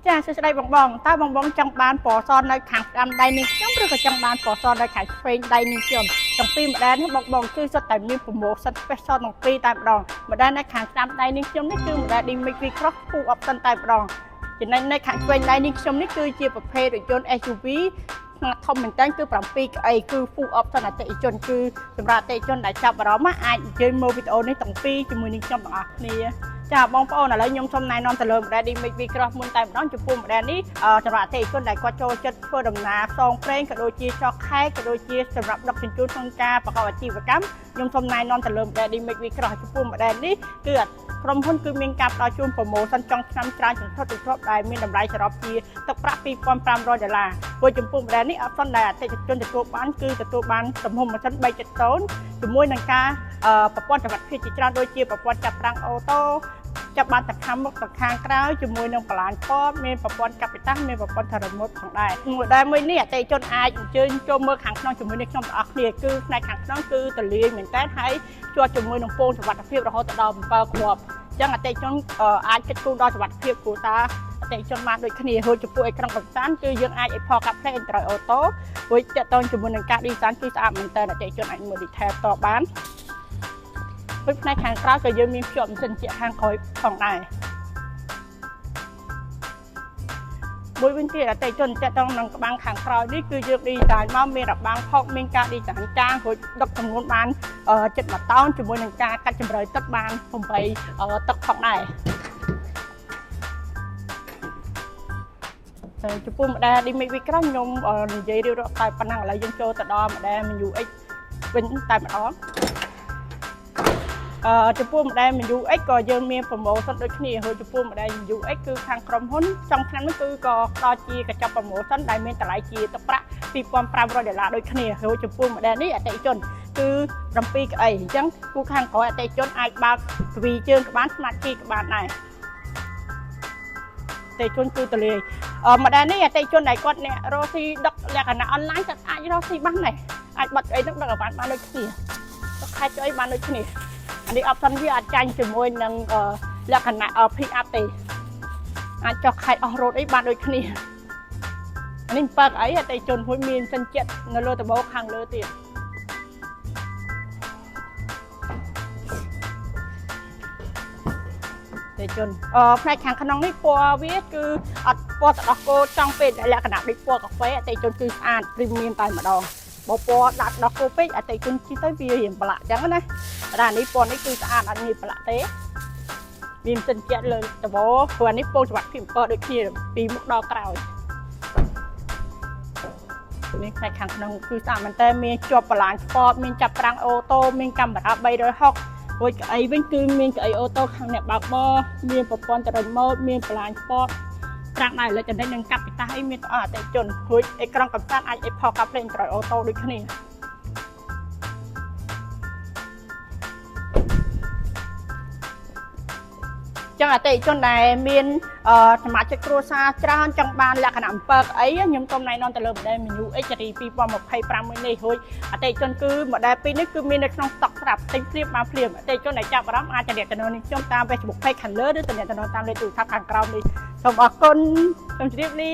ចាសួស្តីបងបងតើបងបងចង់បានពណ៌សនៅខាងស្ដាំដៃនេះខ្ញុំឬក៏ចង់បានពណ៌សនៅខាងឆ្វេងដៃនេះខ្ញុំទាំងពីរម្ដងនេះបងបងគឺសុទ្ធតែមានប្រម៉ូសិន special ទាំងពីរតែម្ដងម្ដងនៅខាងស្ដាំដៃនេះខ្ញុំនេះគឺម្ដង Dimix V-Cross Full Option តែម្ដងចំណែកនៅខាងឆ្វេងដៃនេះខ្ញុំនេះគឺជាប្រភេទរថយន្ត SUV ធំមែនតើគឺ7កៅអីគឺ full option អតិថិជនគឺសម្រាប់អតិថិជនដែលចាប់អារម្មណ៍អាចនិយាយមើលវីដេអូនេះទាំងពីរជាមួយនឹងខ្ញុំទាំងអស់គ្នាចាបងប្អូនឥឡូវខ្ញុំសូមណែនាំទៅលើ model Dimix V-Cross មុនតែម្ដងចំពោះ model នេះសម្រាប់អតិថិជនដែលគាត់ចូលចិត្តធ្វើដំណើរផ្សងព្រេងក៏ដូចជាចោះខេត្តក៏ដូចជាសម្រាប់ដឹកជញ្ជូនក្នុងការប្រកបអាជីវកម្មខ្ញុំសូមណែនាំទៅលើ model Dimix V-Cross ចំពោះ model នេះគឺក្រុមហ៊ុនគឺមានការផ្ដល់ជូនប្រម៉ូសិនចុងឆ្នាំច្រើនចន្ទត់ដែលមានតម្លៃសរុបជាទឹកប្រាក់$2,500ព្រោះចំពោះ model នេះ option ដែលអតិថិជនទទួលបានគឺទទួលបានទំហំម៉ាស៊ីន3.0ជាមួយនឹងការប្រព័ន្ធសុវត្ថិភាពជាច្រើនដូចជាប្រព័ន្ធចាប់ប្រាំងអូតូចាប់បានទាំងខាងមុខទាំងខាងក្រោយជាមួយនឹងបលាញ់ពតមានប្រព័ន្ធកាពីតាំងមានប្រព័ន្ធថរម៉ូតផងដែរmodel មួយនេះអតិថិជនអាចអញ្ជើញចូលមើលខាងក្នុងជាមួយនឹងខ្ញុំទាំងអស់គ្នាគឺផ្នែកខាងក្នុងគឺទលាយមែនតើហើយជាប់ជាមួយនឹងពងសុវត្ថិភាពរហូតដល់7គ្រាប់អញ្ចឹងអតិថិជនអាចគិតគូរដល់សុវត្ថិភាពគ្រួសារអតិថិជនបានដូចគ្នាហើយចំពោះអេក្រង់កម្សាន្តគឺយើងអាច Apple CarPlay Android Auto រួចទាក់ទងជាមួយនឹងការ design គឺស្អាតមែនតើអតិថិជនអាចមើល detail តបានពីផ្នែកខាងក្រៅក៏យើងមានភ្ជាប់ម៉ាស៊ីនជាខាងក្រោយផងដែរមួយវិញទៀតអតិថិជនទាក់ទងនឹងក្បាំងខាងក្រោយនេះគឺយើង design មកមានរបាំងផុកមានការ design ចាងរួចដឹកទម្ងន់បាន7 តោនជាមួយនឹងការកាត់ជម្រៅទឹកបាន8ទឹកផងដែរចំពោះ model Dimix V-Cross ខ្ញុំនិយាយរៀបរាប់តែប៉ុណ្ណឹងឥឡូវយើងចូលទៅដល់ model MU-X វិញតែម្ដងចំពោះ model MU-X ក៏យើងមានប្រម៉ូសិនដូចគ្នាហើយចំពោះ model MU-X គឺខាងក្រុមហ៊ុនចុងឆ្នាំនេះគឺក៏ផ្ដល់ជាកញ្ចប់ប្រម៉ូសិនដែលមានតម្លៃជាទឹកប្រាក់$2,500ដូចគ្នាហើយចំពោះ model នេះអតិថិជនគឺ7កៅអីអញ្ចឹងគូខាងក្រោយអតិថិជនអាចបើកទ្វីជើងក៏បានស្មាតគីក៏បានដែរអតិថិជនគឺទលាយmodel នេះអតិថិជនដែលគាត់អ្នករកស៊ីដឹកលក្ខណៈ online គាត់អាចរកស៊ីបានដែរអាចបិទអីហ្នឹងដឹកឲ្យបានដូចគ្នាទឹកខែចុយបានដូចគ្នានេះ option វាអាចចាញ់ជាមួយនឹងលក្ខណៈ pick up ទេអាចចុះខេត្តអស់រ៉ូតអីបានដូចគ្នានេះ7អីអតិថិជនមួយមានសិនចិត្តនៅលើដបខាងលើទៀតអតិថិជនផ្នែកខាងក្នុងនេះពណ៌វាគឺអត់ពណ៌ទឹកដោះគោចង់ពេកលក្ខណៈដូចពណ៌កាហ្វេអតិថិជនគឺស្អាត premium តែម្ដងបើពណ៌ដាក់ដោះគោពេកអតិថិជនជិះទៅវារៀងប្រឡាក់អញ្ចឹងណាតែនេះពណ៌នេះគឺស្អាតអត់ងាយប្រឡាក់ទេមានសិនជាក់លើដបព្រោះនេះពងច្បាប់ពី7ដូចគ្នាពីមុខដល់ក្រោយនេះផ្នែកខាងក្នុងគឺស្អាតមែនតើមានជាប់បលាញ់ស្ពតមានចាប់ប្រាំងអូតូមានកាមេរ៉ា360រួចកៅអីវិញគឺមានកៅអីអូតូខាងអ្នកបើកបរមានប្រព័ន្ធតរិញម៉ូតមានបលាញ់ស្ពតប្រាក់ដែរលើចំណេញនឹងកាពីតាអីមានអតិថិជនរួចអេក្រង់កម្សាន្តអាច Apple CarPlay Android Auto ដូចគ្នាចឹងអតិថិជនដែលមានសមាជិកគ្រួសារច្រើនចង់បានលក្ខណៈ7អីខ្ញុំសូមណែនាំទៅលើ model MU-X សេរី2025មួយនេះរួចអតិថិជនគឺ model 2នេះគឺមាននៅក្នុង stock ស្រាប់ទិញភ្លាមបានភ្លាមអតិថិជនដែលចាប់អារម្មណ៍អាចទំនាក់ទំនងនេះខ្ញុំតាម Facebook Page ខាងលើឬទំនាក់ទំនងតាមលេខទូរស័ព្ទខាងក្រោមនេះសូមអរគុណសូមជម្រាបលា